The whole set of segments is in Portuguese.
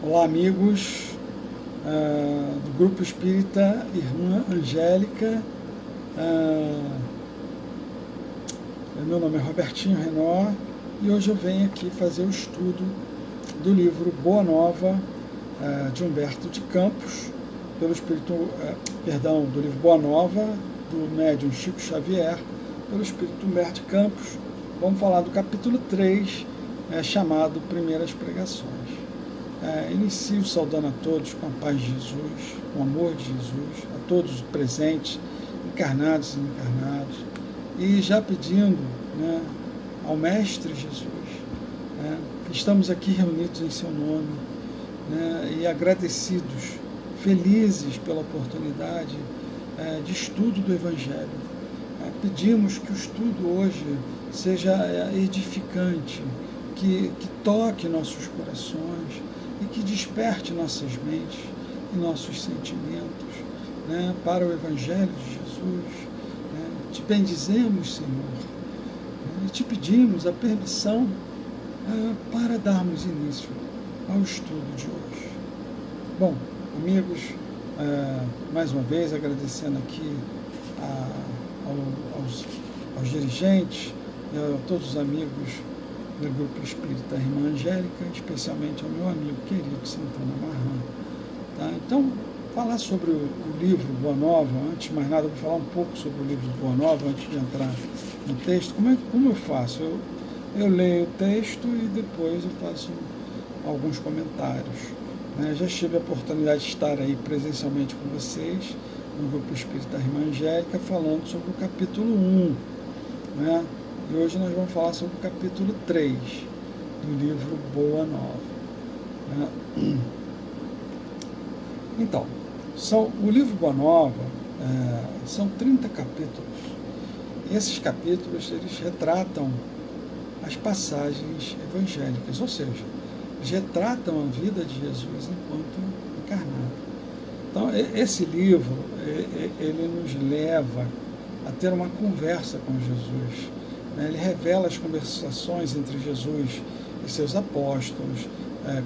Olá, amigos do Grupo Espírita Irmã Angélica. Meu nome é Robertinho Renó e hoje eu venho aqui fazer o estudo do livro Boa Nova, de Humberto de Campos, do livro Boa Nova, do médium Chico Xavier, pelo Espírito Humberto de Campos. Vamos falar do capítulo 3, chamado Primeiras Pregações. Inicio saudando a todos com a paz de Jesus, com o amor de Jesus, a todos os presentes, encarnados e encarnados, e já pedindo, ao Mestre Jesus, que estamos aqui reunidos em seu nome, e agradecidos, felizes pela oportunidade de estudo do Evangelho. Pedimos que o estudo hoje seja edificante, que toque nossos corações e que desperte nossas mentes e nossos sentimentos para o Evangelho de Jesus. Te bendizemos, Senhor, e te pedimos a permissão para darmos início ao estudo de hoje. Bom, amigos, mais uma vez agradecendo aqui aos dirigentes e a todos os amigos do Grupo Espírita Irmã Angélica, especialmente ao meu amigo querido Santana Marran. Tá? Então, falar sobre o livro Boa Nova, antes de mais nada, eu vou falar um pouco sobre o livro Boa Nova, antes de entrar no texto. Como eu faço? Eu leio o texto e depois eu faço alguns comentários. Já tive a oportunidade de estar aí presencialmente com vocês, no Grupo Espírita Irmã Angélica, falando sobre o capítulo 1, E hoje nós vamos falar sobre o capítulo 3 do livro Boa Nova. Então, o livro Boa Nova são 30 capítulos. Esses capítulos, eles retratam as passagens evangélicas, ou seja, eles retratam a vida de Jesus enquanto encarnado. Então, esse livro, ele nos leva a ter uma conversa com Jesus. Ele revela as conversações entre Jesus e seus apóstolos,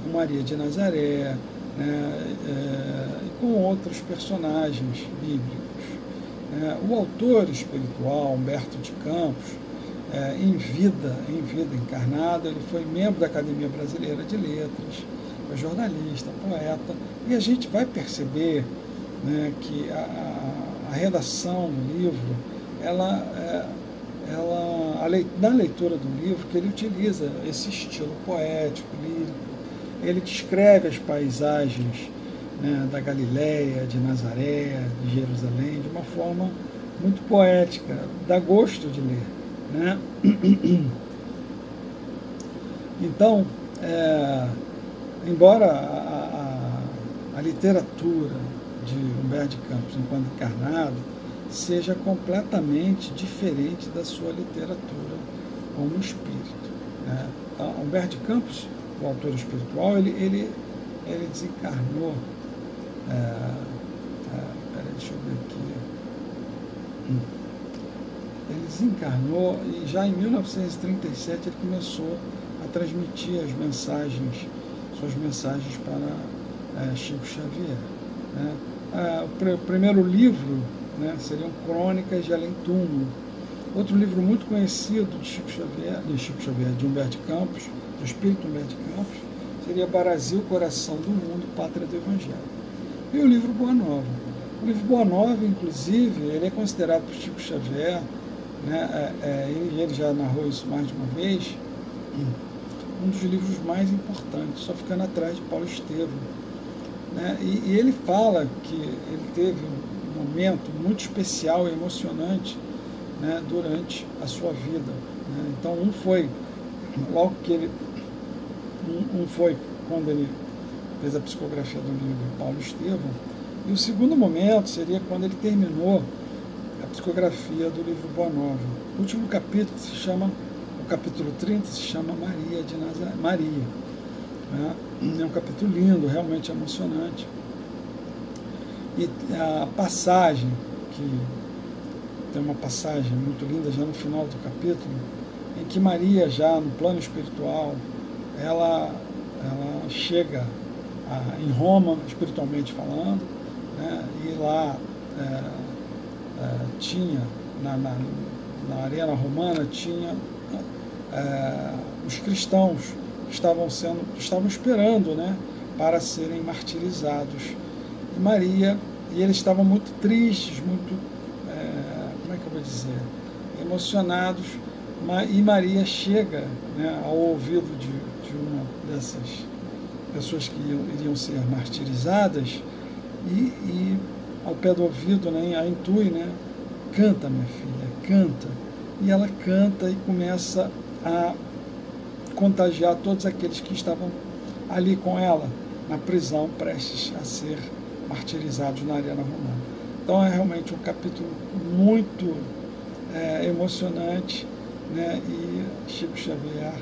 com Maria de Nazaré, e com outros personagens bíblicos. O autor espiritual, Humberto de Campos, em vida encarnada, ele foi membro da Academia Brasileira de Letras, foi jornalista, poeta, e a gente vai perceber que a redação do livro, na leitura do livro, que ele utiliza esse estilo poético, lírico. Ele descreve as paisagens da Galileia, de Nazaré, de Jerusalém, de uma forma muito poética, dá gosto de ler. Então, embora a literatura de Humberto de Campos, enquanto encarnado, seja completamente diferente da sua literatura como espírito. Então, Humberto de Campos, o autor espiritual, ele desencarnou, deixa eu ver aqui, ele desencarnou e já em 1937 ele começou a transmitir suas mensagens para Chico Xavier. O primeiro livro seriam Crônicas de Além Túmulo. Outro livro muito conhecido de Humberto de Campos, do Espírito Humberto de Campos, seria Brasil, Coração do Mundo, Pátria do Evangelho. E o livro Boa Nova. O livro Boa Nova, inclusive, ele é considerado por Chico Xavier, ele já narrou isso mais de uma vez, um dos livros mais importantes, só ficando atrás de Paulo Estevam. E ele fala que ele teve um momento muito especial e emocionante durante a sua vida. Então, um foi quando ele fez a psicografia do livro Paulo Estevam, e o segundo momento seria quando ele terminou a psicografia do livro Boa Nova. O último capítulo o capítulo 30 se chama Maria de Nazaré. É um capítulo lindo, realmente emocionante. E a passagem, que tem uma passagem muito linda já no final do capítulo, em que Maria, já no plano espiritual, ela chega em Roma, espiritualmente falando, né? E lá tinha, na arena romana, tinha os cristãos que estavam esperando, né, para serem martirizados. E Maria, e eles estavam muito tristes, muito, como é que eu vou dizer, emocionados, e Maria chega, né, ao ouvido de uma dessas pessoas que iriam ser martirizadas, e ao pé do ouvido, né, a intui, né, canta, minha filha, canta. E ela canta e começa a contagiar todos aqueles que estavam ali com ela, na prisão, prestes a ser martirizados na arena romana. Então é realmente um capítulo muito emocionante, né? E Chico Xavier,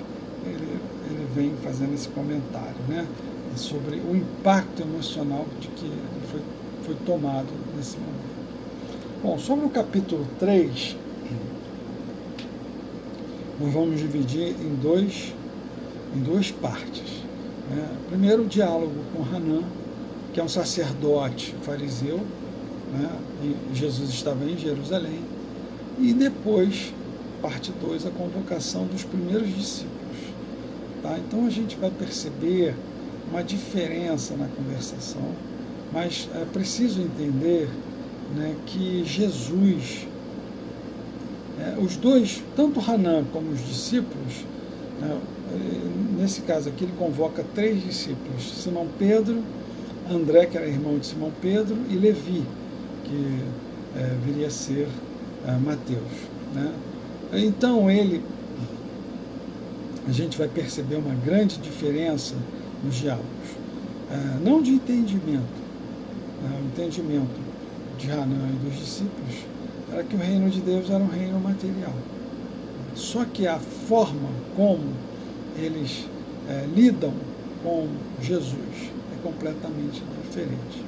ele vem fazendo esse comentário, né, sobre o impacto emocional de que ele foi tomado nesse momento. Bom, sobre o capítulo 3, nós vamos dividir em duas partes, né? Primeiro, o diálogo com Hanã, que é um sacerdote fariseu, né? E Jesus estava em Jerusalém. E depois, parte 2, a convocação dos primeiros discípulos. Tá? Então a gente vai perceber uma diferença na conversação, mas é preciso entender, né, que Jesus, os dois, tanto Hanã como os discípulos, né, nesse caso aqui ele convoca 3 discípulos: Simão Pedro, André, que era irmão de Simão Pedro, e Levi, que viria a ser Mateus, né? Então a gente vai perceber uma grande diferença nos diálogos, não de entendimento. O entendimento de Hanã e dos discípulos era que o reino de Deus era um reino material. Só que a forma como eles lidam com Jesus é completamente diferente.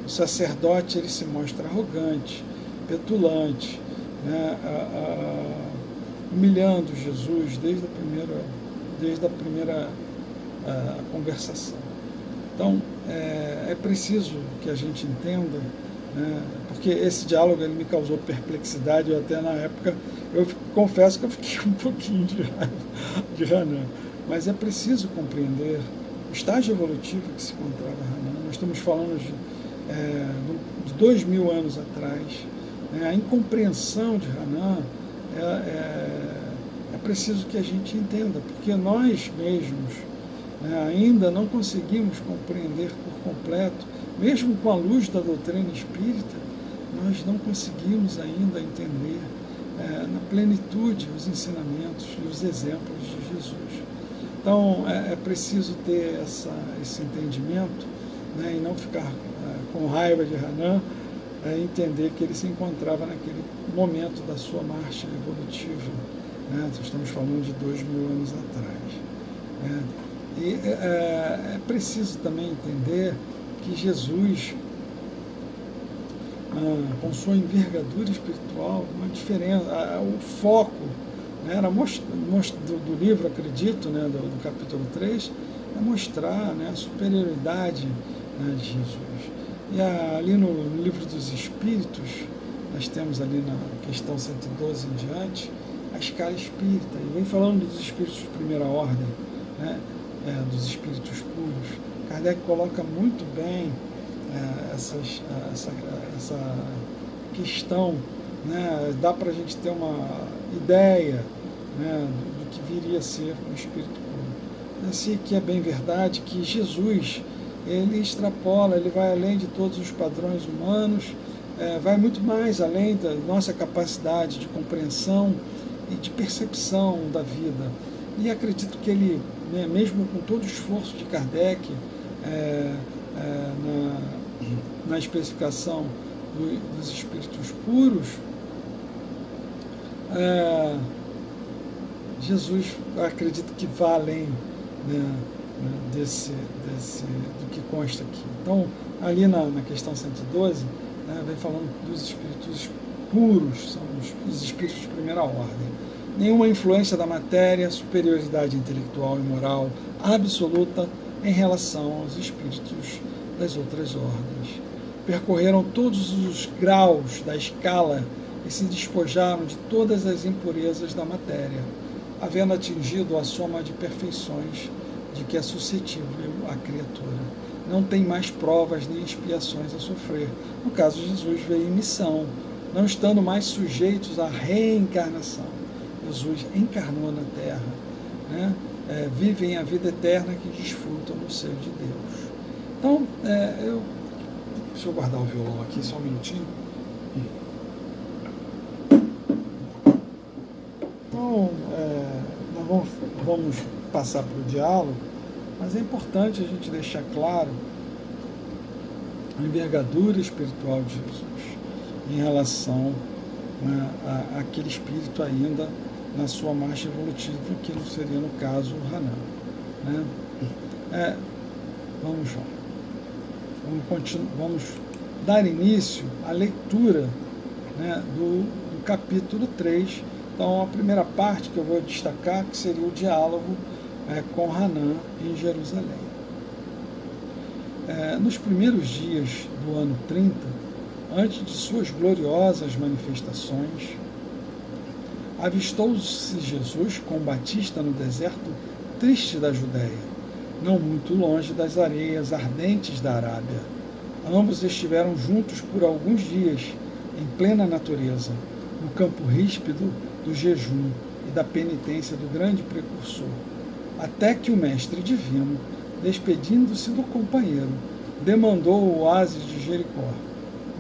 O sacerdote, ele se mostra arrogante, petulante, né, humilhando Jesus desde a primeira conversação. Então, é preciso que a gente entenda, né, porque esse diálogo ele me causou perplexidade. Eu até na época, eu confesso que eu fiquei um pouquinho de raiva de Hanã, mas é preciso compreender o estágio evolutivo que se encontrava Hanã. Nós estamos falando de 2000 anos atrás, né? A incompreensão de Hanã é preciso que a gente entenda, porque nós mesmos, né, ainda não conseguimos compreender por completo, mesmo com a luz da doutrina espírita, nós não conseguimos ainda entender na plenitude os ensinamentos e os exemplos de Jesus. Então é preciso ter esse entendimento, né, e não ficar com raiva de Hanã, entender que ele se encontrava naquele momento da sua marcha evolutiva, né? Estamos falando de 2000 anos atrás, né? E é preciso também entender que Jesus, com sua envergadura espiritual, uma diferença, o foco, né, era do livro, acredito, né, do capítulo 3, é mostrar, né, a superioridade, né, de Jesus. E ali no livro dos Espíritos, nós temos ali na questão 112 em diante, a escala espírita, e vem falando dos espíritos de primeira ordem, né, dos espíritos puros. Kardec coloca muito bem essa questão, né, dá para a gente ter uma ideia, né, do que viria a ser um espírito puro. Assim que é bem verdade que Jesus, ele extrapola, ele vai além de todos os padrões humanos, vai muito mais além da nossa capacidade de compreensão e de percepção da vida. E acredito que ele, né, mesmo com todo o esforço de Kardec, na especificação dos espíritos puros, Jesus, acredito que vai além, né, do que consta aqui. Então, ali na questão 112, né, vem falando dos espíritos puros, são os espíritos de primeira ordem. Nenhuma influência da matéria, superioridade intelectual e moral absoluta em relação aos espíritos das outras ordens. Percorreram todos os graus da escala e se despojaram de todas as impurezas da matéria, havendo atingido a soma de perfeições de que é suscetível a criatura. Não tem mais provas nem expiações a sofrer. No caso, Jesus veio em missão, não estando mais sujeitos à reencarnação. Jesus encarnou na Terra, né? Vivem a vida eterna que desfrutam no seio de Deus. Então, deixa eu guardar o violão aqui só um minutinho. Então, nós vamos passar para o diálogo, mas é importante a gente deixar claro a envergadura espiritual de Jesus em relação, né, àquele espírito ainda na sua marcha evolutiva, que não seria, no caso, o Hanan. Né? Vamos lá. Vamos dar início à leitura, né, do capítulo 3. Então, a primeira parte que eu vou destacar, que seria o diálogo com Hanan em Jerusalém. Nos primeiros dias do ano 30, antes de suas gloriosas manifestações, avistou-se Jesus com Batista no deserto triste da Judéia, não muito longe das areias ardentes da Arábia. Ambos estiveram juntos por alguns dias, em plena natureza, no campo ríspido do jejum e da penitência do grande precursor, até que o Mestre Divino, despedindo-se do companheiro, demandou o oásis de Jericó,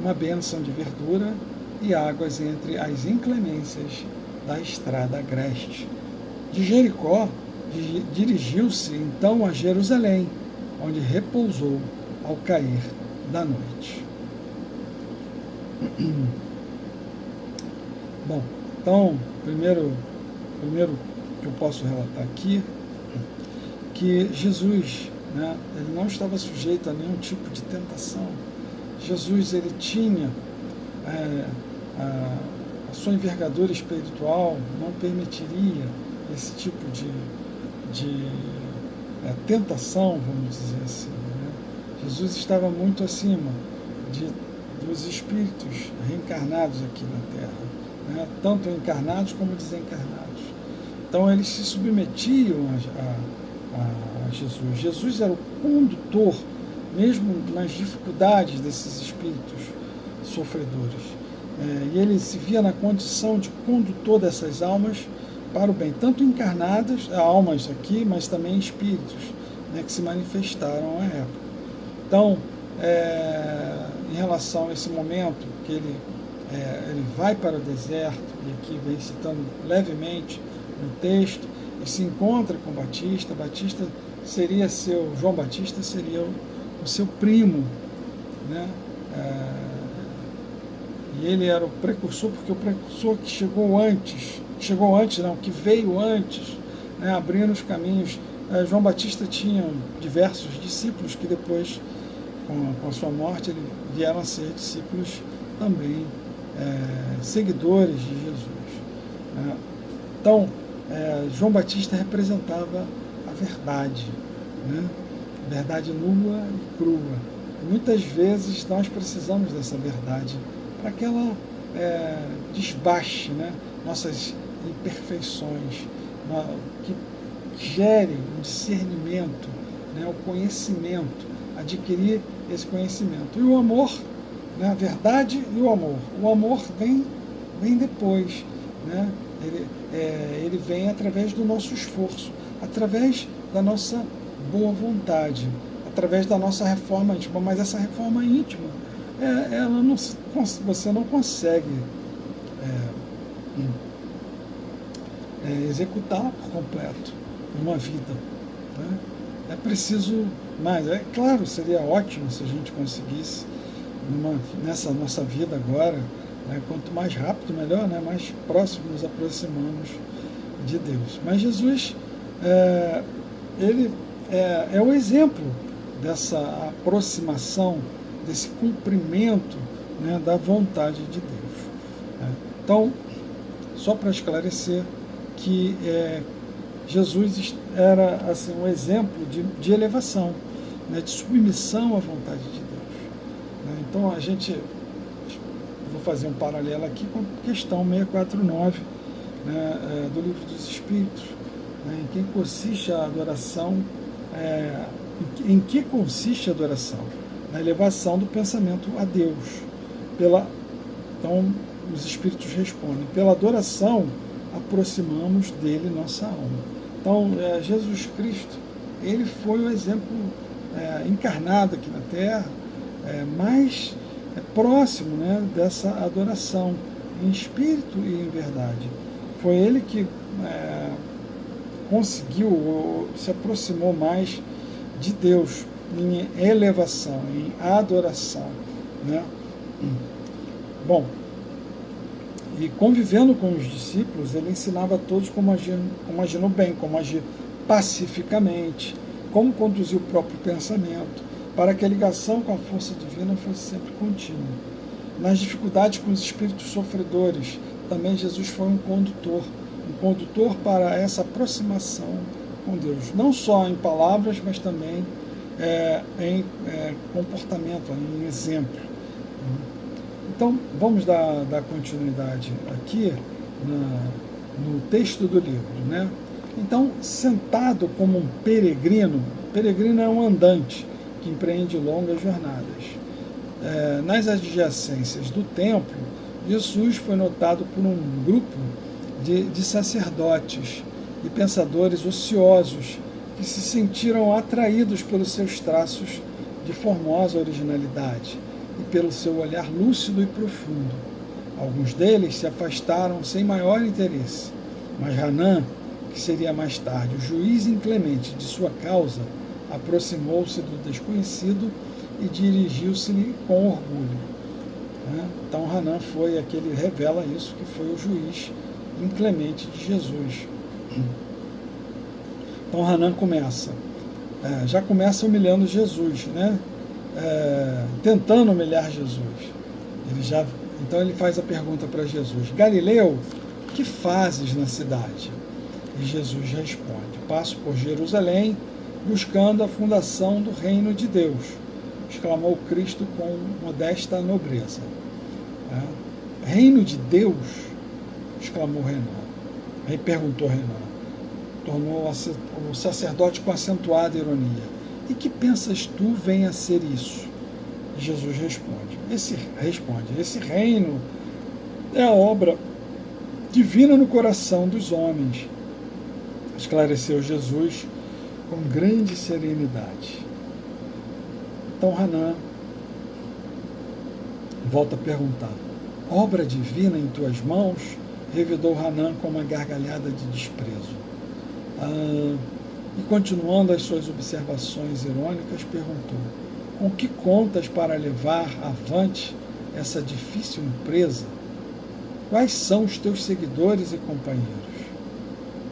uma bênção de verdura e águas entre as inclemências da estrada agreste. De Jericó, dirigiu-se então a Jerusalém, onde repousou ao cair da noite. Bom, então, primeiro que eu posso relatar aqui, que Jesus, né, ele não estava sujeito a nenhum tipo de tentação. Jesus, ele tinha a sua envergadura espiritual não permitiria esse tipo de tentação, vamos dizer assim. Né? Jesus estava muito acima dos espíritos reencarnados aqui na Terra, né? Tanto encarnados como desencarnados. Então, eles se submetiam a Jesus. Jesus era o condutor, mesmo nas dificuldades desses espíritos sofredores. E ele se via na condição de condutor dessas almas para o bem, tanto encarnadas, almas aqui, mas também espíritos, né, que se manifestaram à época. Então, em relação a esse momento que ele vai para o deserto, e aqui vem citando levemente no texto, e se encontra com Batista. João Batista seria o seu primo, né? E ele era o precursor, porque o precursor que que veio antes, né, abrindo os caminhos. João Batista tinha diversos discípulos que depois, com a sua morte, vieram a ser discípulos também, seguidores de Jesus. Então, João Batista representava a verdade, né? Verdade nua e crua. E muitas vezes nós precisamos dessa verdade para que ela desbaste, né, nossas imperfeições, que gere um discernimento, né, o conhecimento, adquirir esse conhecimento. E o amor, né, a verdade e o amor. O amor vem depois, né? Ele vem através do nosso esforço, através da nossa boa vontade, através da nossa reforma íntima. Mas essa reforma íntima, você não consegue executá-la por completo numa vida, né? É preciso mais. É claro, seria ótimo se a gente conseguisse nessa nossa vida agora, né, quanto mais rápido melhor, né, mais próximo nos aproximamos de Deus. Mas Jesus, ele é o exemplo dessa aproximação, desse cumprimento, né, da vontade de Deus. Então, só para esclarecer que Jesus era assim, um exemplo de elevação, né, de submissão à vontade de Deus. Né? Então, vou fazer um paralelo aqui com a questão 649, né, do Livro dos Espíritos, né, em que consiste a adoração, em que consiste a adoração? Na elevação do pensamento a Deus. Então, os Espíritos respondem, pela adoração aproximamos dele nossa alma. Então, Jesus Cristo, ele foi o exemplo encarnado aqui na Terra, mais próximo, né, dessa adoração, em espírito e em verdade. Foi ele que conseguiu, se aproximou mais de Deus, em elevação, em adoração. Né? Bom, e convivendo com os discípulos, ele ensinava a todos como agir no bem, como agir pacificamente, como conduzir o próprio pensamento, para que a ligação com a força divina fosse sempre contínua. Nas dificuldades com os espíritos sofredores, também Jesus foi um condutor para essa aproximação com Deus, não só em palavras, mas também em comportamento, em exemplo. Então, vamos dar continuidade aqui no texto do livro, né? Então, sentado como um peregrino é um andante que empreende longas jornadas. Nas adjacências do templo, Jesus foi notado por um grupo de sacerdotes e pensadores ociosos que se sentiram atraídos pelos seus traços de formosa originalidade e pelo seu olhar lúcido e profundo. Alguns deles se afastaram sem maior interesse, mas Hanan, que seria mais tarde o juiz inclemente de sua causa, aproximou-se do desconhecido e dirigiu-se-lhe com orgulho. Então Hanan foi aquele, revela isso, que foi o juiz inclemente de Jesus. Então Hanan já começa humilhando Jesus, né? Tentando humilhar Jesus. Então ele faz a pergunta para Jesus: Galileu, que fazes na cidade? E Jesus responde: passo por Jerusalém buscando a fundação do reino de Deus, exclamou Cristo com modesta nobreza. Reino de Deus? Exclamou Renan. Perguntou Renan. Tornou o sacerdote com acentuada ironia: e que pensas tu venha a ser isso? E Jesus responde: esse reino é a obra divina no coração dos homens, esclareceu Jesus com grande serenidade. Então Hanan volta a perguntar: obra divina em tuas mãos? Revidou Hanan com uma gargalhada de desprezo. E continuando as suas observações irônicas, perguntou: com que contas para levar avante essa difícil empresa? Quais são os teus seguidores e companheiros?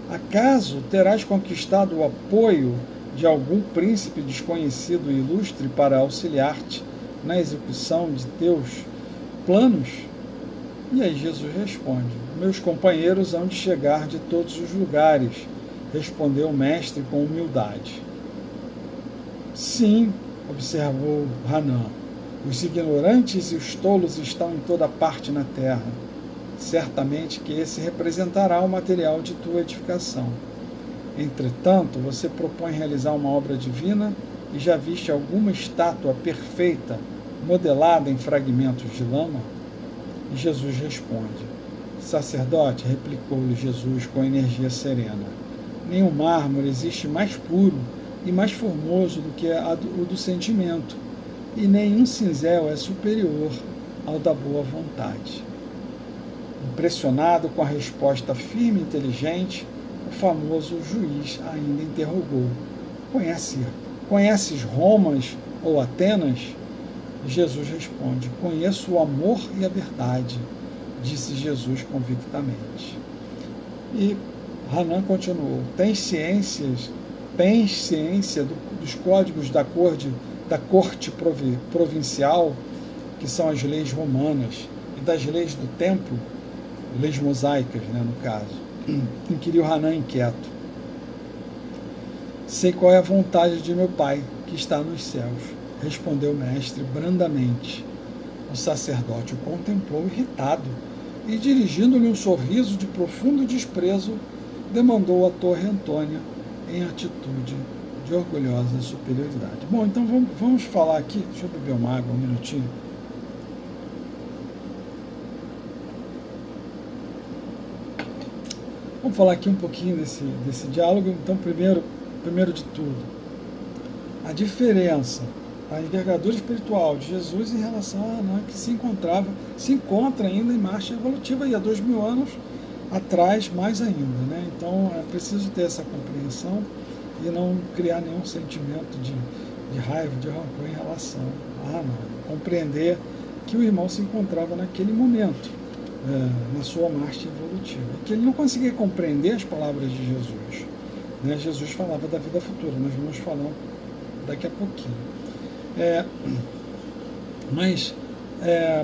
Acaso terás conquistado o apoio de algum príncipe desconhecido e ilustre para auxiliar-te na execução de teus planos? E aí Jesus responde: meus companheiros hão de chegar de todos os lugares, respondeu o mestre com humildade. Sim, observou Hanan, os ignorantes e os tolos estão em toda parte na terra. Certamente que esse representará o material de tua edificação. Entretanto, você propõe realizar uma obra divina e já viste alguma estátua perfeita modelada em fragmentos de lama? E Jesus responde: sacerdote, replicou-lhe Jesus com energia serena, nenhum mármore existe mais puro e mais formoso do que o do sentimento, e nenhum cinzel é superior ao da boa vontade. Impressionado com a resposta firme e inteligente, o famoso juiz ainda interrogou: conheces Romas ou Atenas? Jesus responde: conheço o amor e a verdade, disse Jesus convictamente. E Hanan continuou: tens ciência dos códigos da corte provincial, que são as leis romanas, e das leis do templo, leis mosaicas, né, no caso? Inquiriu Hanan inquieto. Sei qual é a vontade de meu Pai, que está nos céus, respondeu o mestre brandamente. O sacerdote o contemplou irritado e, dirigindo-lhe um sorriso de profundo desprezo, demandou a Torre Antônia em atitude de orgulhosa superioridade. Bom, então vamos falar aqui, deixa eu beber uma água um minutinho. Vamos falar aqui um pouquinho desse diálogo. Então, primeiro de tudo, a diferença, a envergadura espiritual de Jesus em relação a Hanan, que se encontra ainda em marcha evolutiva, e há 2000 anos atrás, mais ainda, né? Então, é preciso ter essa compreensão e não criar nenhum sentimento de raiva, de rancor em relação a Hanan. Compreender que o irmão se encontrava naquele momento, na sua marcha evolutiva, e que ele não conseguia compreender as palavras de Jesus, né? Jesus falava da vida futura, nós vamos falar daqui a pouquinho.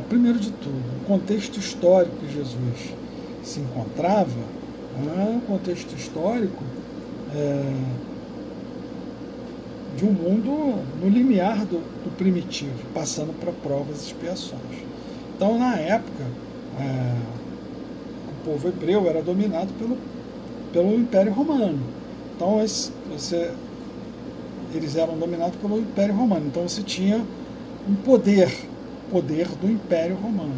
Primeiro de tudo, o contexto histórico que Jesus se encontrava, um contexto histórico de um mundo no limiar do primitivo, passando para provas e expiações. Então, na época, o povo hebreu era dominado pelo Império Romano. Então, eles eram dominados pelo Império Romano. Então, você tinha um poder do Império Romano,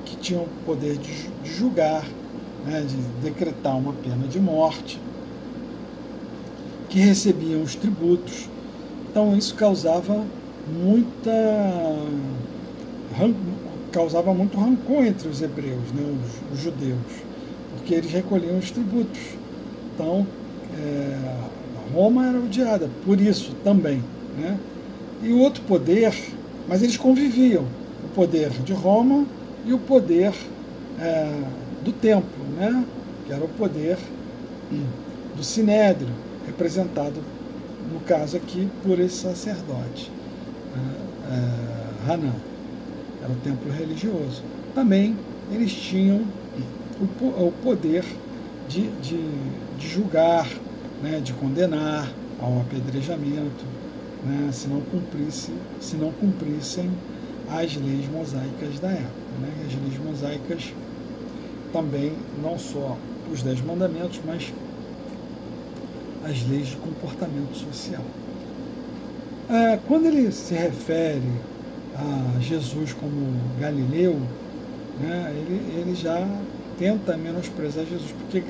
que tinha o poder de julgar, né, de decretar uma pena de morte, que recebiam os tributos. Então, isso causava muito rancor entre os hebreus, né, os judeus, porque eles recolhiam os tributos. Então, Roma era odiada por isso também, né? E o outro poder, mas eles conviviam, o poder de Roma e o poder do templo, né? Que era o poder do Sinédrio, representado, no caso aqui, por esse sacerdote, Hanan. Era o templo religioso. Também eles tinham o poder de julgar, né, de condenar ao apedrejamento, né, se não cumprissem as leis mosaicas da época, né? As leis mosaicas também, não só os 10 mandamentos, mas as leis de comportamento social. Quando ele se refere a Jesus como Galileu, né, ele já tenta menosprezar Jesus, porque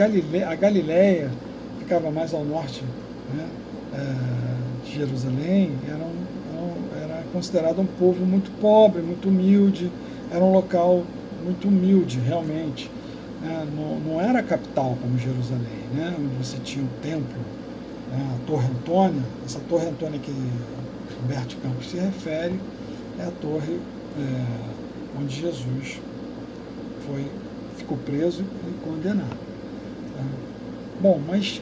a Galileia ficava mais ao norte, né, de Jerusalém, era considerado um povo muito pobre, muito humilde, era um local muito humilde, realmente. Não era a capital como Jerusalém, né, onde você tinha o templo, né, a Torre Antônia. Essa Torre Antônia que Humberto Campos se refere é a torre onde Jesus ficou preso e condenado. Bom, mas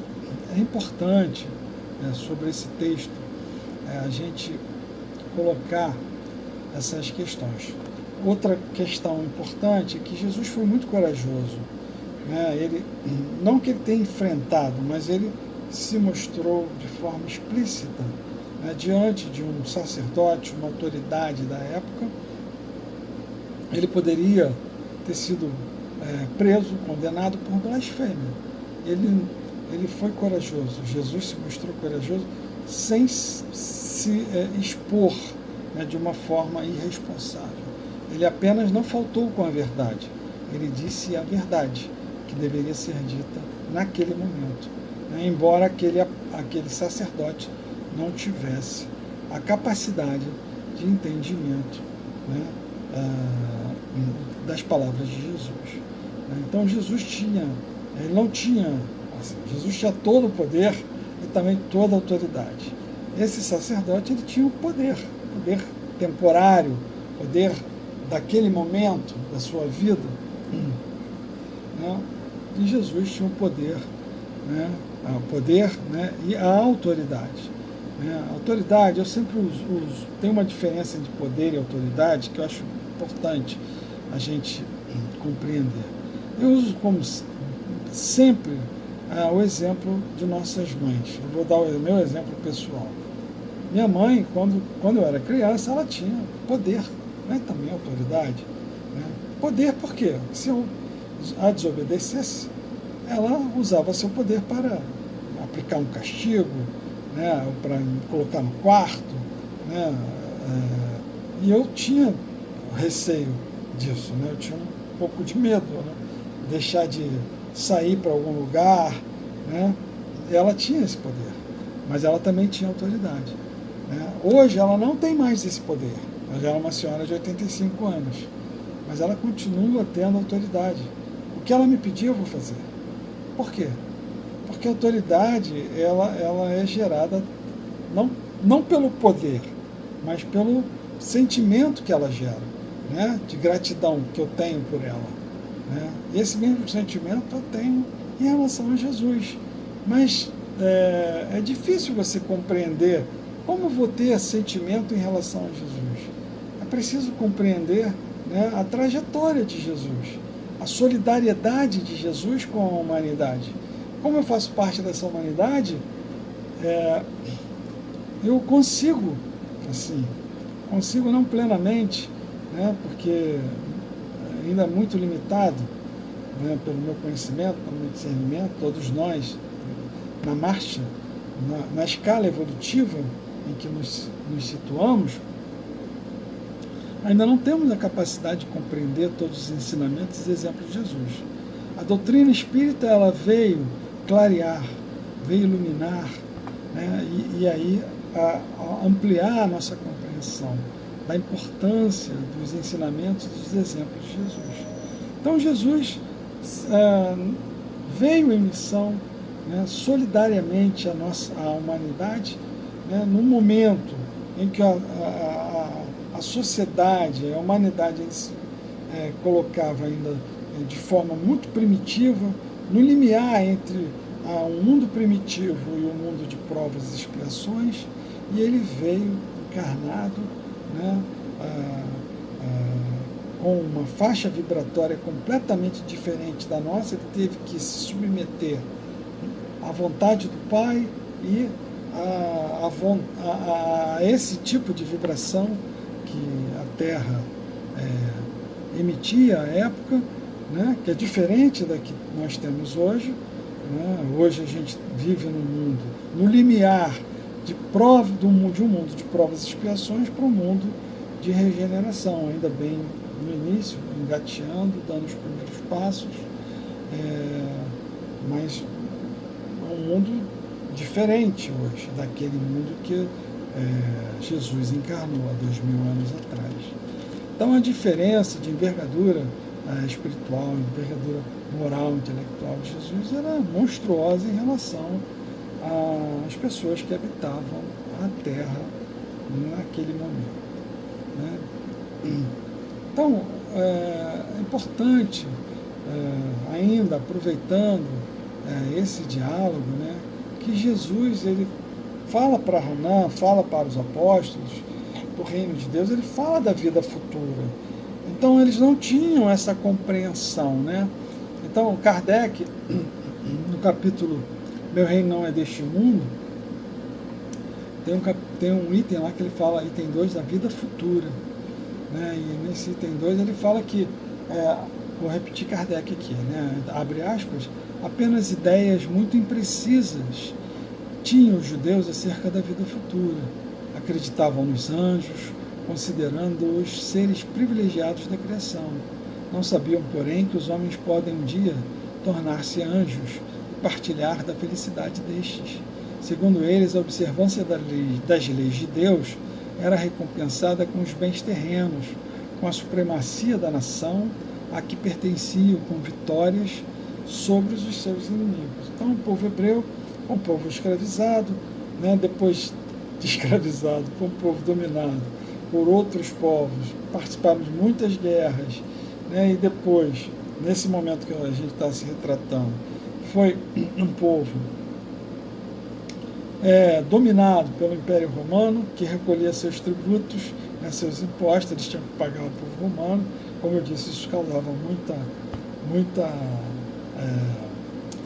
é importante, sobre esse texto, a gente colocar essas questões. Outra questão importante é que Jesus foi muito corajoso, né? Não que ele tenha enfrentado, mas ele se mostrou de forma explícita, né, diante de um sacerdote, uma autoridade da época. Ele poderia ter sido preso, condenado por blasfêmia. Ele foi corajoso. Jesus se mostrou corajoso sem se expor, né, de uma forma irresponsável. Ele apenas não faltou com a verdade. Ele disse a verdade que deveria ser dita naquele momento, né, embora aquele sacerdote não tivesse a capacidade de entendimento, né, das palavras de Jesus. Então Jesus Jesus tinha todo o poder e também toda a autoridade. Esse sacerdote, ele tinha o poder temporário, poder daquele momento da sua vida, né? E Jesus tinha o poder, né? Né? E a autoridade. A autoridade, eu sempre tem uma diferença entre poder e autoridade que eu acho importante a gente compreender. Eu uso como sempre o exemplo de nossas mães. Eu vou dar o meu exemplo pessoal. Minha mãe, quando eu era criança, ela tinha poder, né, também autoridade. Né? Poder por quê? Se eu a desobedecesse, ela usava seu poder para aplicar um castigo, né, ou para me colocar no quarto. Né, e eu tinha receio disso, né, eu tinha um pouco de medo, né, deixar de sair para algum lugar. Né, ela tinha esse poder, mas ela também tinha autoridade. Né. Hoje ela não tem mais esse poder, ela já é uma senhora de 85 anos, mas ela continua tendo autoridade. O que ela me pedir eu vou fazer. Por quê? Porque a autoridade ela é gerada não pelo poder, mas pelo sentimento que ela gera, né, de gratidão que eu tenho por ela. Né. Esse mesmo sentimento eu tenho em relação a Jesus. Mas é difícil você compreender como eu vou ter sentimento em relação a Jesus. É preciso compreender, né, a trajetória de Jesus, a solidariedade de Jesus com a humanidade. Como eu faço parte dessa humanidade, eu consigo, assim, consigo não plenamente, né, porque ainda é muito limitado, né, pelo meu conhecimento, pelo meu discernimento, todos nós, na marcha, na escala evolutiva em que nos situamos, ainda não temos a capacidade de compreender todos os ensinamentos e exemplos de Jesus. A doutrina espírita ela veio clarear, veio iluminar, né, e aí a ampliar a nossa compreensão da importância dos ensinamentos e dos exemplos de Jesus. Então Jesus veio em missão, né, solidariamente à humanidade, né, num momento em que a sociedade, a humanidade colocava ainda de forma muito primitiva, no limiar entre um mundo primitivo e um mundo de provas e expiações, e ele veio encarnado, né, com uma faixa vibratória completamente diferente da nossa. Ele teve que se submeter à vontade do Pai e a esse tipo de vibração que a Terra emitia à época, né, que é diferente da que nós temos hoje. Né? Hoje a gente vive no limiar de um mundo de provas e expiações para um mundo de regeneração, ainda bem no início, engateando, dando os primeiros passos, mas é um mundo diferente hoje daquele mundo que Jesus encarnou há 2000 anos atrás. Então a diferença de envergadura espiritual, envergadura moral, intelectual de Jesus era monstruosa em relação às pessoas que habitavam a Terra naquele momento. Né? Então, é importante, ainda aproveitando esse diálogo, né, que Jesus ele fala para Hanan, fala para os apóstolos do reino de Deus, ele fala da vida futura. Então, eles não tinham essa compreensão. Né? Então, Kardec, no capítulo Meu Reino Não É Deste Mundo, tem um item lá que ele fala, item 2, da vida futura. Né? E nesse item 2 ele fala que, vou repetir Kardec aqui, né? Abre aspas, apenas ideias muito imprecisas tinham os judeus acerca da vida futura. Acreditavam nos anjos, considerando-os seres privilegiados da criação. Não sabiam, porém, que os homens podem um dia tornar-se anjos e partilhar da felicidade destes. Segundo eles, a observância das leis de Deus era recompensada com os bens terrenos, com a supremacia da nação a que pertenciam, com vitórias sobre os seus inimigos. Então, o povo hebreu, um povo escravizado, né, depois de escravizado, foi um povo dominado por outros povos, participaram de muitas guerras, né, e depois, nesse momento que a gente está se retratando, foi um povo dominado pelo Império Romano, que recolhia seus tributos, né, seus impostos, eles tinham que pagar ao povo romano. Como eu disse, isso causava muita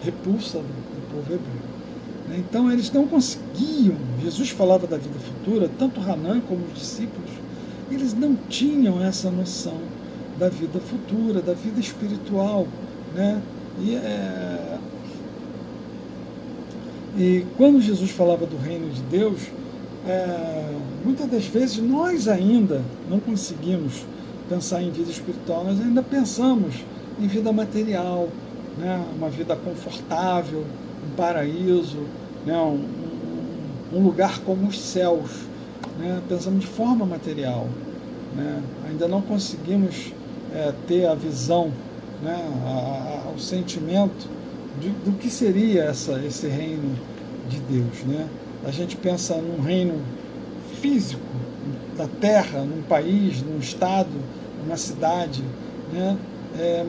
repulsa do povo hebreu. Então eles não conseguiam, Jesus falava da vida futura, tanto Hanã como os discípulos, eles não tinham essa noção da vida futura, da vida espiritual, né? E quando Jesus falava do reino de Deus, muitas das vezes nós ainda não conseguimos pensar em vida espiritual, nós ainda pensamos em vida material, né? Uma vida confortável, um paraíso, né? Um lugar como os céus, né? Pensamos de forma material, né? Ainda não conseguimos ter a visão, né? O sentimento do que seria esse reino de Deus, né? A gente pensa num reino físico, da terra, num país, num estado, numa cidade, né?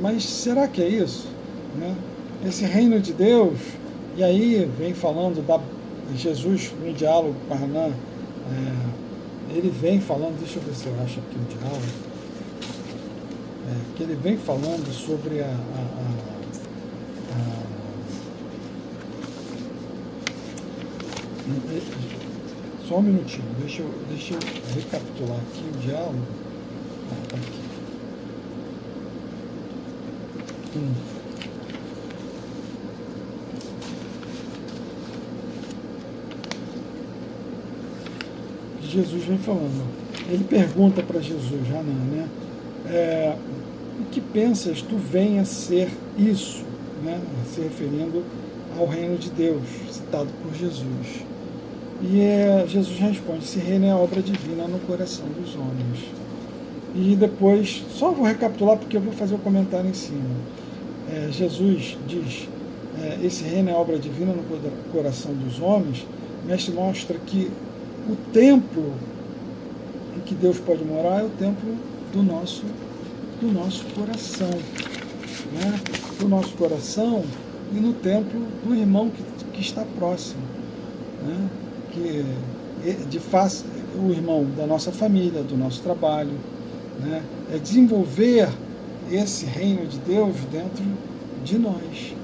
Mas será que é isso, né? Esse reino de Deus, e aí vem falando Jesus no diálogo com Hanã, ele vem falando, deixa eu ver se eu acho aqui o diálogo, que ele vem falando sobre só um minutinho, deixa eu recapitular aqui o diálogo. Tá aqui. Jesus vem falando. Ele pergunta para Jesus, Hanã, né? O que pensas tu venha ser isso, né? Se referindo ao reino de Deus, citado por Jesus. E Jesus responde: esse reino é obra divina no coração dos homens. E depois, só vou recapitular porque eu vou fazer o comentário em cima. Jesus diz: esse reino é obra divina no coração dos homens. O mestre mostra que o templo em que Deus pode morar é o templo do nosso coração, né? Do nosso coração e no templo do irmão que está próximo, né? Que de face o irmão da nossa família, do nosso trabalho, né? É desenvolver esse reino de Deus dentro de nós.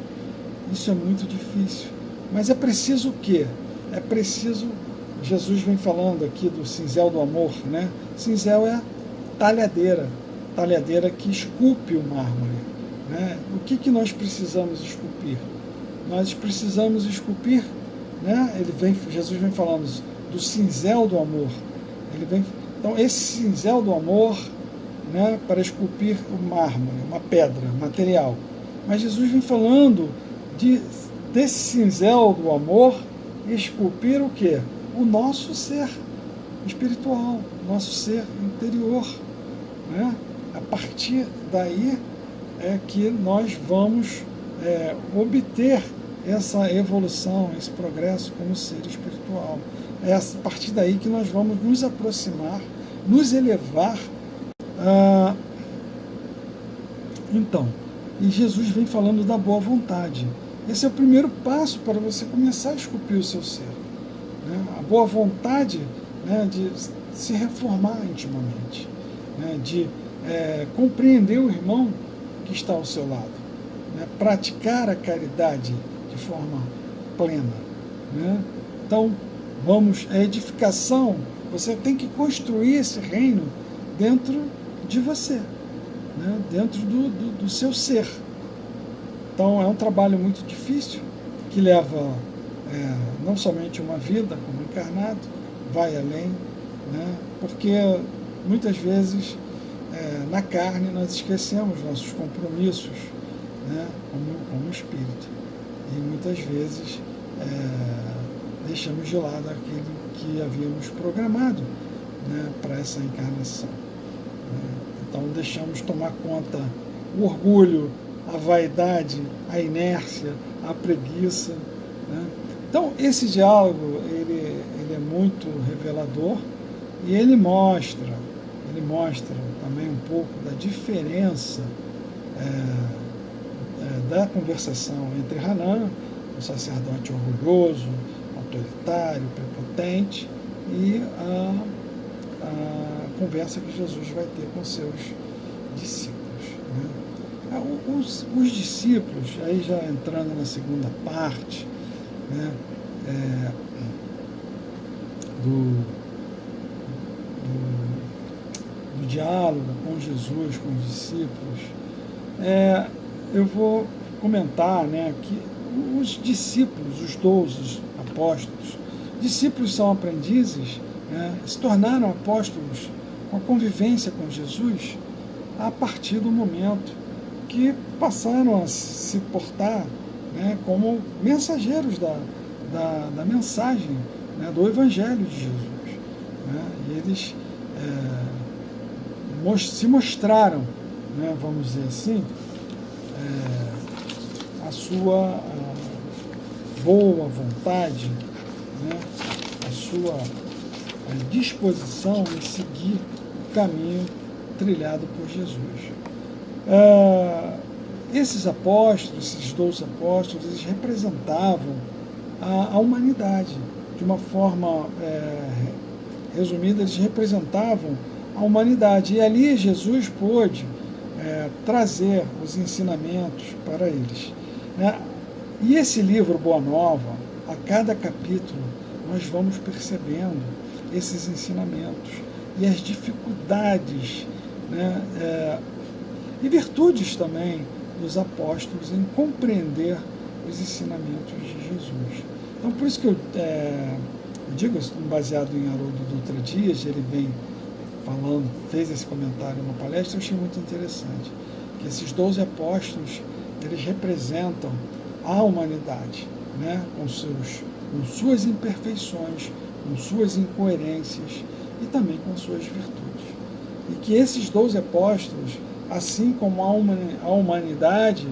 Isso é muito difícil, mas é preciso o quê? É preciso, Jesus vem falando aqui do cinzel do amor, né? Cinzel é talhadeira que esculpe o mármore, né? O que nós precisamos esculpir? Nós precisamos esculpir, né? Jesus vem falando do cinzel do amor. Então esse cinzel do amor, né, para esculpir o mármore, uma pedra, material. Mas Jesus vem falando desse cinzel do amor esculpir o quê? O nosso ser espiritual, o nosso ser interior, né? A partir daí é que nós vamos obter essa evolução, esse progresso como ser espiritual. É a partir daí que nós vamos nos aproximar, nos elevar. Então, e Jesus vem falando da boa vontade. Esse é o primeiro passo para você começar a esculpir o seu ser, né? A boa vontade, né, de se reformar intimamente, né, de compreender o irmão que está ao seu lado, né, praticar a caridade de forma plena, né? Então, a edificação, você tem que construir esse reino dentro de você, né, dentro do seu ser. Então é um trabalho muito difícil, que leva não somente uma vida como encarnado, vai além, né, porque muitas vezes na carne nós esquecemos nossos compromissos, né, como espírito, e muitas vezes deixamos de lado aquilo que havíamos programado, né, para essa encarnação. Então deixamos tomar conta o orgulho, a vaidade, a inércia, a preguiça, né? Então esse diálogo ele é muito revelador e ele mostra também um pouco da diferença da conversação entre Hanã, o sacerdote orgulhoso, autoritário, prepotente, e a conversa que Jesus vai ter com seus discípulos, né? Os discípulos, aí já entrando na segunda parte, né, do, do diálogo com Jesus, com os discípulos, eu vou comentar, né, que os discípulos, os 12 apóstolos, discípulos são aprendizes, né, se tornaram apóstolos com a convivência com Jesus a partir do momento que passaram a se portar, né, como mensageiros da mensagem, né, do Evangelho de Jesus. Né, e eles se mostraram, né, vamos dizer assim, a sua boa vontade, né, a sua disposição em seguir o caminho trilhado por Jesus. Esses apóstolos, esses 12 apóstolos, eles representavam a humanidade. De uma forma resumida, eles representavam a humanidade. E ali Jesus pôde trazer os ensinamentos para eles. Né? E esse livro Boa Nova, a cada capítulo, nós vamos percebendo esses ensinamentos e as dificuldades, né, e virtudes também dos apóstolos em compreender os ensinamentos de Jesus. Então, por isso que eu digo, baseado em Haroldo Dutra Dias, ele vem falando, fez esse comentário numa palestra, eu achei muito interessante, que esses 12 apóstolos, eles representam a humanidade, né, com suas imperfeições, com suas incoerências e também com suas virtudes. E que esses 12 apóstolos, assim como a humanidade,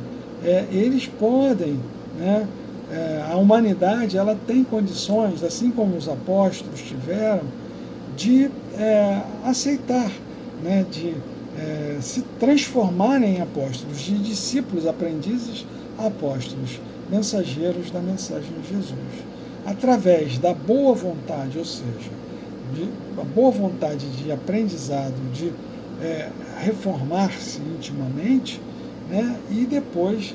eles podem, né, a humanidade ela tem condições, assim como os apóstolos tiveram, de aceitar, né, de se transformarem em apóstolos, de discípulos, aprendizes a apóstolos, mensageiros da mensagem de Jesus, através da boa vontade, ou seja, a boa vontade de aprendizado, de reformar-se intimamente, né, e depois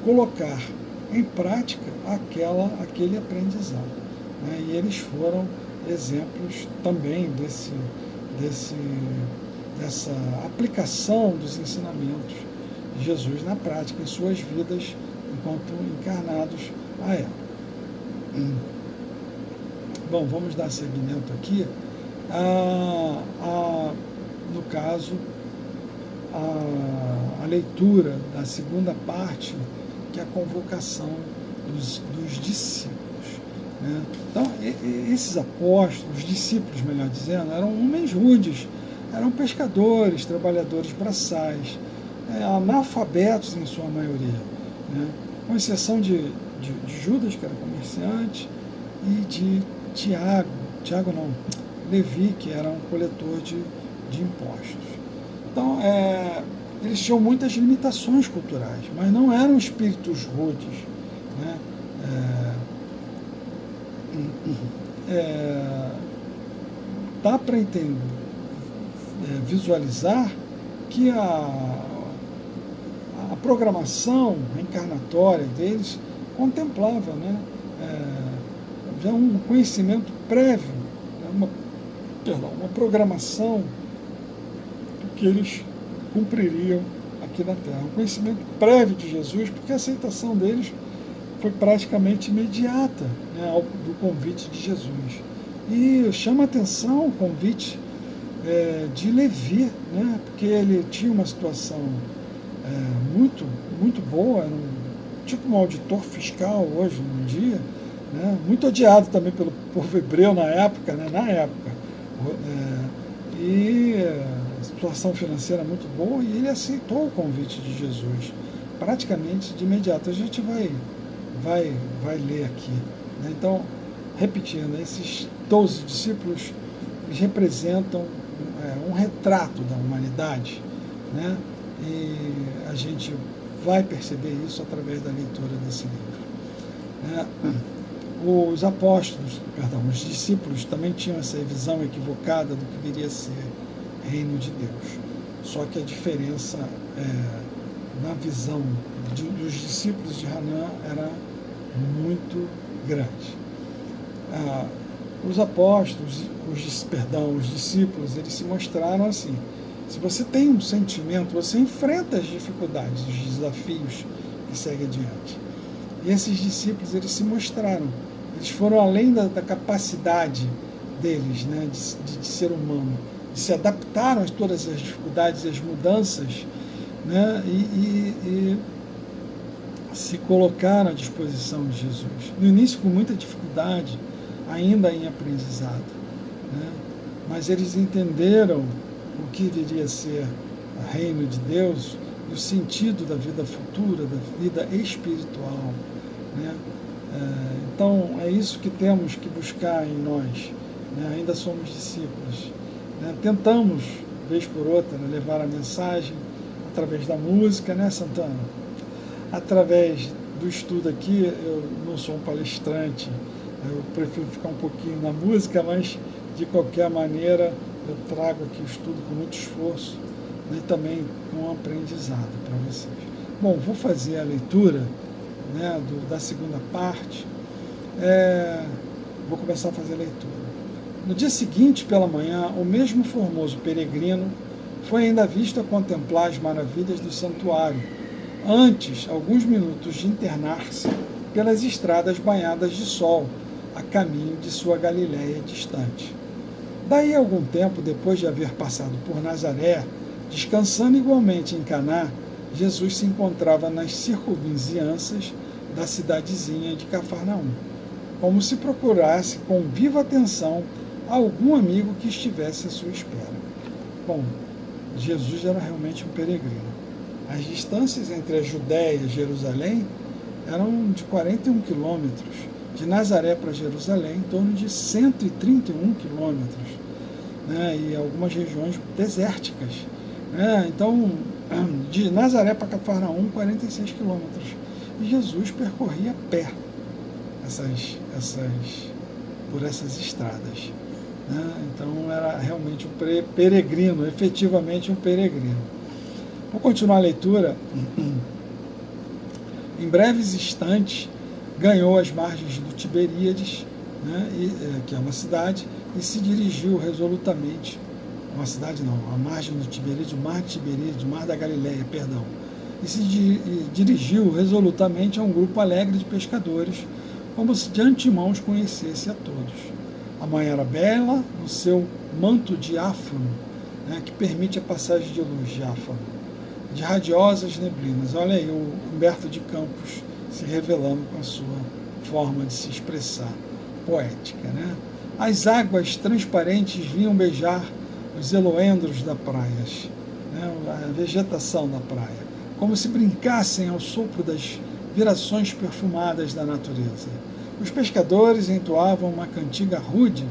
colocar em prática aquele aprendizado. Né, e eles foram exemplos também dessa aplicação dos ensinamentos de Jesus na prática, em suas vidas, enquanto encarnados a ela. Bom, vamos dar seguimento aqui no caso, a leitura da segunda parte, que é a convocação dos discípulos. Né? Então, esses apóstolos, os discípulos, melhor dizendo, eram homens rudes, eram pescadores, trabalhadores braçais, analfabetos em sua maioria, né? Com exceção de Judas, que era comerciante, e de Levi, que era um coletor de impostos. Então, eles tinham muitas limitações culturais, mas não eram espíritos rudes. Né? Dá para entender, visualizar que a programação reencarnatória deles contemplava, né, já um conhecimento prévio, uma programação que eles cumpririam aqui na Terra. Um conhecimento prévio de Jesus, porque a aceitação deles foi praticamente imediata, né, do convite de Jesus. E chama atenção o convite de Levi, né, porque ele tinha uma situação muito, muito boa, era tipo um auditor fiscal hoje em dia, né, muito odiado também pelo povo hebreu na época, e a situação financeira muito boa, e ele aceitou o convite de Jesus, praticamente de imediato. A gente vai ler aqui. Né? Então, repetindo, esses 12 discípulos, eles representam um retrato da humanidade, né? E a gente vai perceber isso através da leitura desse livro. Os os discípulos também tinham essa visão equivocada do que viria a ser reino de Deus. Só que a diferença na visão dos discípulos de Hanan era muito grande. Os apóstolos, os discípulos, eles se mostraram assim. Se você tem um sentimento, você enfrenta as dificuldades, os desafios que seguem adiante. E esses discípulos, eles se mostraram. Eles foram além da capacidade deles, né, de ser humano, de se adaptar a todas as dificuldades e as mudanças, né, e se colocaram à disposição de Jesus. No início, com muita dificuldade, ainda em aprendizado, né, mas eles entenderam o que viria a ser o reino de Deus e o sentido da vida futura, da vida espiritual, né? Então, é isso que temos que buscar em nós, né? Ainda somos discípulos, né? Tentamos, vez por outra, levar a mensagem através da música, né, Santana? Através do estudo aqui, eu não sou um palestrante, eu prefiro ficar um pouquinho na música, mas, de qualquer maneira, eu trago aqui o estudo com muito esforço, né, e também com um aprendizado para vocês. Bom, vou fazer a leitura, né, da segunda parte. Vou começar a fazer a leitura. No dia seguinte, pela manhã, o mesmo formoso peregrino foi ainda visto a contemplar as maravilhas do santuário, antes, alguns minutos de internar-se pelas estradas banhadas de sol, a caminho de sua Galiléia distante. Daí, algum tempo depois de haver passado por Nazaré, descansando igualmente em Caná, Jesus se encontrava nas circunvizinhanças da cidadezinha de Cafarnaum, como se procurasse com viva atenção algum amigo que estivesse à sua espera. Bom, Jesus era realmente um peregrino. As distâncias entre a Judéia e Jerusalém eram de 41 quilômetros, de Nazaré para Jerusalém, em torno de 131 quilômetros, né, e algumas regiões desérticas. Então, de Nazaré para Cafarnaum, 46 quilômetros. E Jesus percorria a pé por essas estradas. Então, era realmente um peregrino, efetivamente um peregrino. Vou continuar a leitura. Em breves instantes, ganhou as margens do Tiberíades, né, que é uma cidade, e se dirigiu resolutamente, uma cidade não, a margem do Tiberíades, o mar da Galileia, perdão, e se dirigiu resolutamente a um grupo alegre de pescadores, como se de antemão os conhecesse a todos. A manhã era bela, no seu manto diáfano, né, que permite a passagem de luz, diáfano, de radiosas neblinas. Olha aí o Humberto de Campos se revelando com a sua forma de se expressar, poética, né? As águas transparentes vinham beijar os eloendros da praia, né? A vegetação da praia, como se brincassem ao sopro das virações perfumadas da natureza. Os pescadores entoavam uma cantiga rude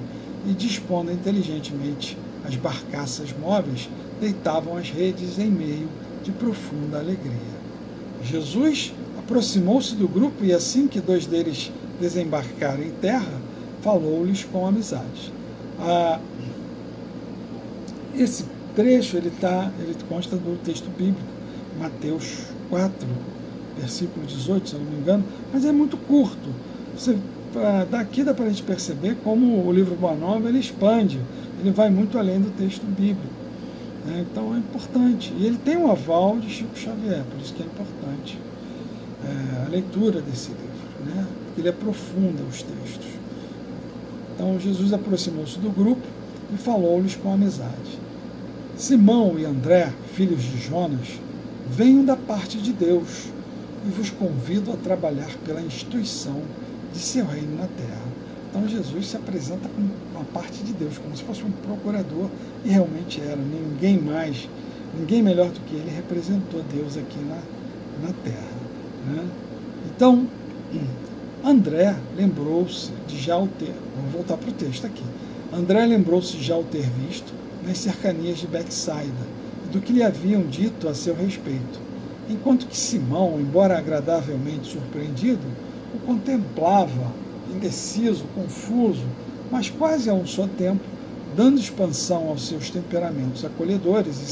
e, dispondo inteligentemente as barcaças móveis, deitavam as redes em meio de profunda alegria. Jesus aproximou-se do grupo e, assim que dois deles desembarcaram em terra, falou-lhes com amizade. Esse trecho ele consta do texto bíblico, Mateus 4, versículo 18, se eu não me engano, mas é muito curto. Daqui dá para a gente perceber como o livro Boa Nova ele expande, ele vai muito além do texto bíblico, né? Então é importante. E ele tem um aval de Chico Xavier, por isso que é importante a leitura desse livro, né? Ele aprofunda os textos. Então Jesus aproximou-se do grupo e falou-lhes com amizade. Simão e André, filhos de Jonas, venho da parte de Deus e vos convido a trabalhar pela instituição de seu reino na terra. Então Jesus se apresenta como uma parte de Deus, como se fosse um procurador, e realmente era. Ninguém melhor do que ele representou Deus aqui na terra, né? Então, André lembrou-se de já o ter... Vamos voltar para o texto aqui. André lembrou-se de já o ter visto nas cercanias de Betsaida, do que lhe haviam dito a seu respeito, enquanto que Simão, embora agradavelmente surpreendido, o contemplava, indeciso, confuso, mas quase a um só tempo, dando expansão aos seus temperamentos acolhedores e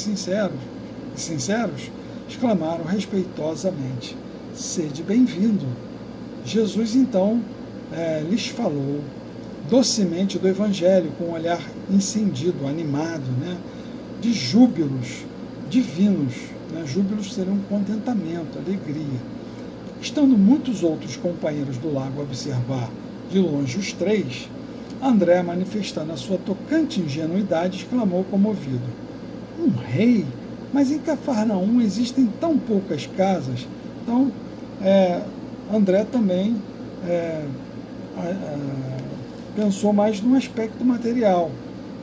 sinceros, exclamaram respeitosamente: sede bem-vindo. Jesus, então, lhes falou docemente do Evangelho, com um olhar encendido, animado, né, de júbilos divinos. Né? Júbilos seriam contentamento, alegria. Estando muitos outros companheiros do lago a observar de longe os três, André, manifestando a sua tocante ingenuidade, exclamou comovido: um rei? Mas em Cafarnaum existem tão poucas casas. Então, André também pensou mais no aspecto material,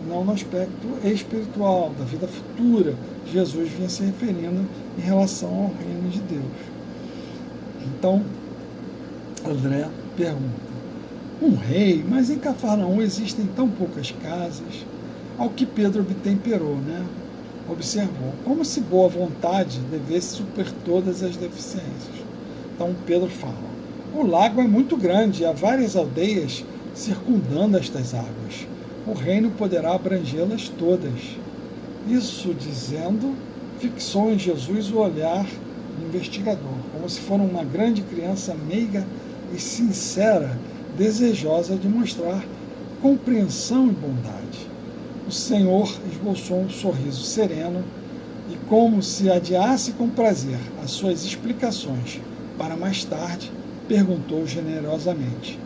não no aspecto espiritual, da vida futura. Jesus vinha se referindo em relação ao reino de Deus. Então, André pergunta: um rei? Mas em Cafarnaum existem tão poucas casas? Ao que Pedro obtemperou, né? Observou, como se boa vontade devesse suprir todas as deficiências. Então Pedro fala: o lago é muito grande e há várias aldeias circundando estas águas. O reino poderá abrangê-las todas. Isso dizendo, fixou em Jesus o olhar investigador, como se for uma grande criança meiga e sincera, desejosa de mostrar compreensão e bondade. O Senhor esboçou um sorriso sereno e, como se adiasse com prazer as suas explicações para mais tarde, perguntou generosamente: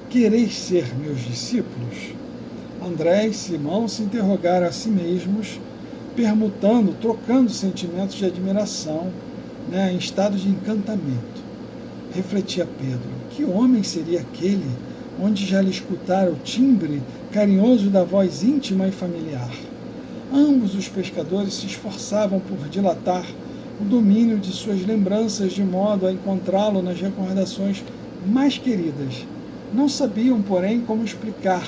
quereis ser meus discípulos? André e Simão se interrogaram a si mesmos, permutando, trocando sentimentos de admiração, em estado de encantamento. Refletia Pedro: que homem seria aquele onde já lhe escutara o timbre carinhoso da voz íntima e familiar? Ambos os pescadores se esforçavam por dilatar o domínio de suas lembranças de modo a encontrá-lo nas recordações mais queridas. Não sabiam, porém, como explicar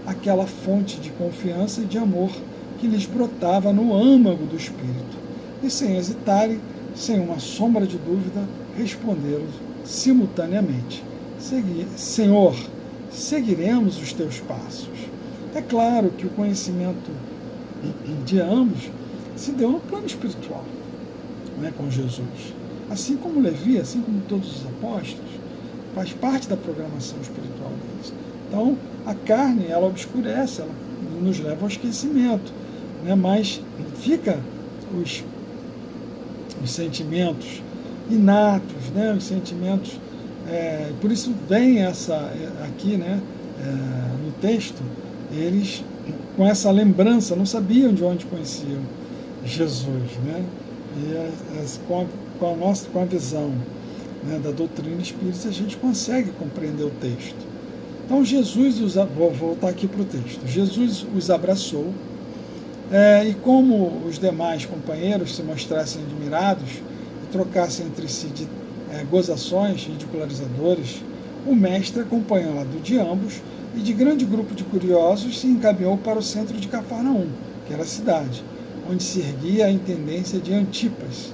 aquela fonte de confiança e de amor que lhes brotava no âmago do espírito. E sem hesitarem, sem uma sombra de dúvida, responderam simultaneamente: Senhor, seguiremos os teus passos. É claro que o conhecimento de ambos se deu no plano espiritual, com Jesus. Assim como Levi, assim como todos os apóstolos, faz parte da programação espiritual deles. Então, a carne, ela obscurece, ela nos leva ao esquecimento, mas fica os sentimentos inatos, os sentimentos. Por isso vem aqui, no texto, eles com essa lembrança não sabiam de onde conheciam Jesus, e com a visão da doutrina espírita a gente consegue compreender o texto. Então Jesus vou voltar aqui para o texto. Jesus os abraçou, e como os demais companheiros se mostrassem admirados e trocassem entre si gozações ridicularizadores, o mestre, acompanhado de ambos e de grande grupo de curiosos, se encaminhou para o centro de Cafarnaum, que era a cidade, onde se erguia a intendência de Antipas,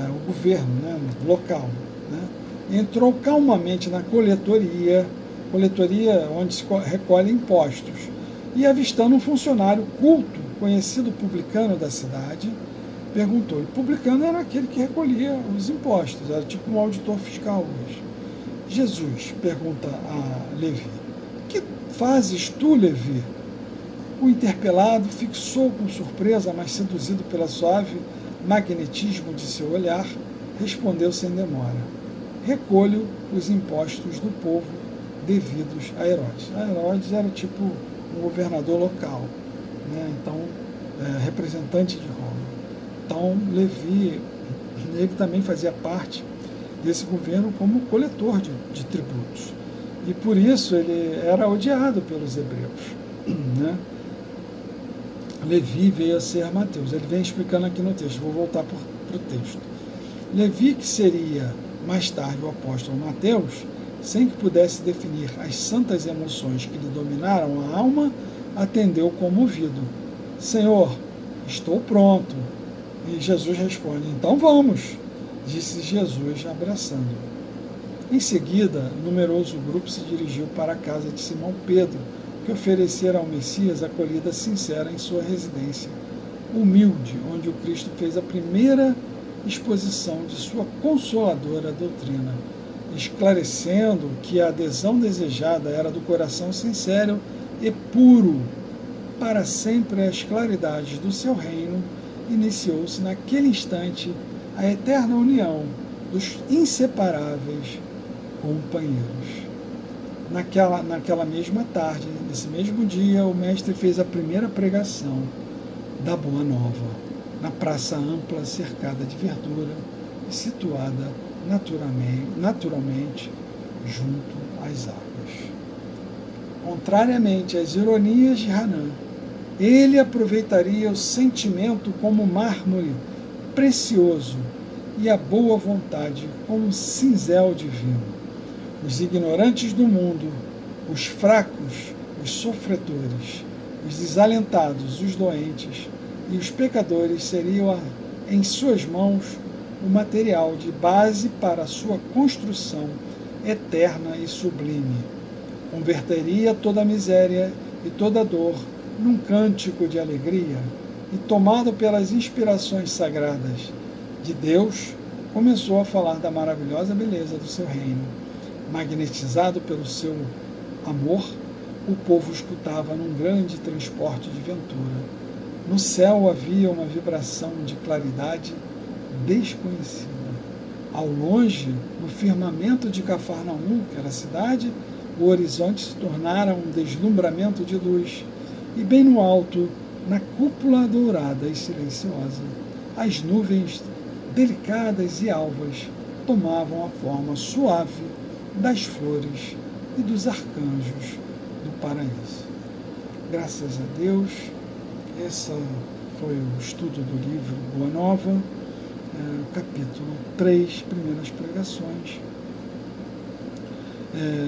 o governo local. Entrou calmamente na coletoria onde se recolhe impostos, e avistando um funcionário culto, conhecido publicano da cidade, perguntou-lhe. Publicano era aquele que recolhia os impostos, era tipo um auditor fiscal hoje. Jesus pergunta a Levi: que fazes tu, Levi? O interpelado fixou com surpresa, mas seduzido pela suave magnetismo de seu olhar, respondeu sem demora: recolho os impostos do povo devidos a Herodes. A Herodes era tipo um governador local, então representante de Roma. Então Levi, ele também fazia parte desse governo como coletor de tributos, e por isso ele era odiado pelos hebreus. Levi veio a ser Mateus. Ele vem explicando aqui no texto, vou voltar para o texto. Levi, que seria mais tarde o apóstolo Mateus, sem que pudesse definir as santas emoções que lhe dominaram a alma, atendeu comovido: Senhor, estou pronto. E Jesus responde: então vamos, disse Jesus, abraçando-o. Em seguida, numeroso grupo se dirigiu para a casa de Simão Pedro, que oferecera ao Messias acolhida sincera em sua residência humilde, onde o Cristo fez a primeira exposição de sua consoladora doutrina. esclarecendo que a adesão desejada era do coração sincero e puro. Para sempre as claridades do seu reino, iniciou-se naquele instante a eterna união dos inseparáveis companheiros. Naquela mesma tarde, nesse mesmo dia, o mestre fez a primeira pregação da Boa Nova, na praça ampla, cercada de verdura e situada naturalmente junto às águas. Contrariamente às ironias de Hanan, ele aproveitaria o sentimento como mármore precioso e a boa vontade como um cinzel divino. Os ignorantes do mundo, os fracos, os sofredores, os desalentados, os doentes e os pecadores seriam em suas mãos o material de base para a sua construção eterna e sublime. Converteria toda a miséria e toda a dor num cântico de alegria e, tomado pelas inspirações sagradas de Deus, começou a falar da maravilhosa beleza do seu reino. Magnetizado pelo seu amor, o povo escutava num grande transporte de ventura. No céu havia uma vibração de claridade desconhecida. Ao longe, no firmamento de Cafarnaum, que era a cidade, o horizonte se tornara um deslumbramento de luz, e bem no alto, na cúpula dourada e silenciosa, as nuvens delicadas e alvas tomavam a forma suave das flores e dos arcanjos do paraíso. Graças a Deus, esse foi o estudo do livro Boa Nova, capítulo 3, primeiras pregações.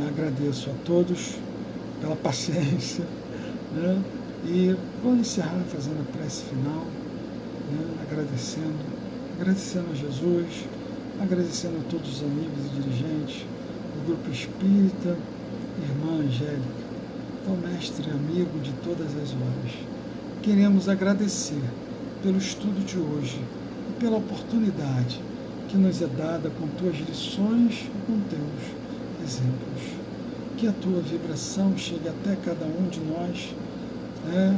Agradeço a todos pela paciência, né? E vou encerrar fazendo a prece final, né? agradecendo a Jesus, agradecendo a todos os amigos e dirigentes do Grupo Espírita, Irmã Angélica, ao mestre e amigo de todas as horas. Queremos agradecer pelo estudo de hoje e pela oportunidade que nos é dada com tuas lições e com teus exemplos. Que a tua vibração chegue até cada um de nós, né,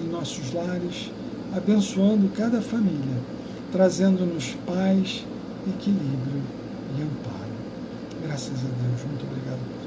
em nossos lares, abençoando cada família, trazendo-nos paz, equilíbrio e amparo. Graças a Deus. Muito obrigado.